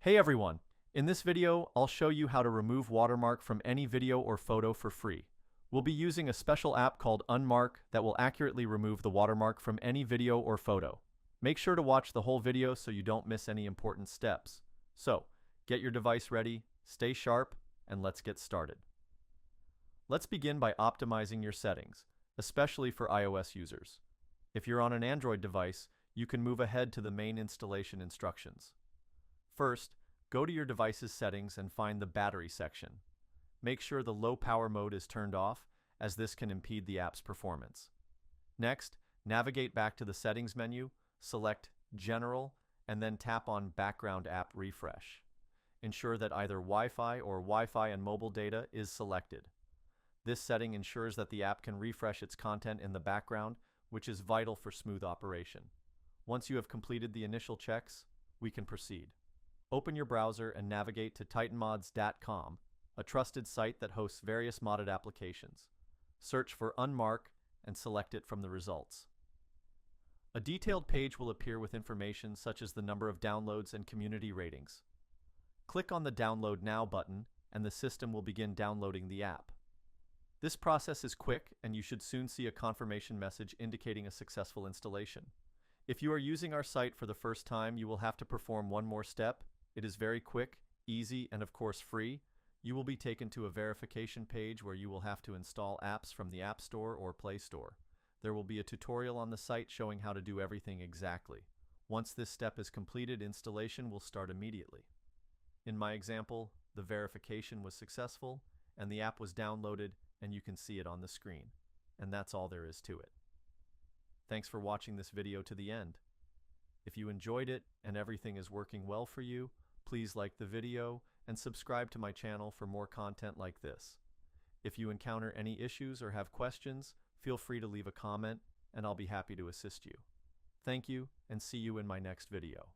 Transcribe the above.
Hey everyone! In this video, I'll show you how to remove watermark from any video or photo for free. We'll be using a special app called Unmark that will accurately remove the watermark from any video or photo. Make sure to watch the whole video so you don't miss any important steps. So, get your device ready, stay sharp, and let's get started. Let's begin by optimizing your settings, especially for iOS users. If you're on an Android device, you can move ahead to the main installation instructions. First, go to your device's settings and find the battery section. Make sure the low power mode is turned off, as this can impede the app's performance. Next, navigate back to the settings menu, select General, and then tap on Background App Refresh. Ensure that either Wi-Fi or Wi-Fi and mobile data is selected. This setting ensures that the app can refresh its content in the background, which is vital for smooth operation. Once you have completed the initial checks, we can proceed. Open your browser and navigate to titanmods.com, a trusted site that hosts various modded applications. Search for Unmark and select it from the results. A detailed page will appear with information such as the number of downloads and community ratings. Click on the Download Now button and the system will begin downloading the app. This process is quick and you should soon see a confirmation message indicating a successful installation. If you are using our site for the first time, you will have to perform one more step. It is very quick, easy, and of course free. You will be taken to a verification page where you will have to install apps from the App Store or Play Store. There will be a tutorial on the site showing how to do everything exactly. Once this step is completed, installation will start immediately. In my example, the verification was successful and the app was downloaded and you can see it on the screen. And that's all there is to it. Thanks for watching this video to the end. If you enjoyed it and everything is working well for you, please like the video and subscribe to my channel for more content like this. If you encounter any issues or have questions, feel free to leave a comment and I'll be happy to assist you. Thank you and see you in my next video.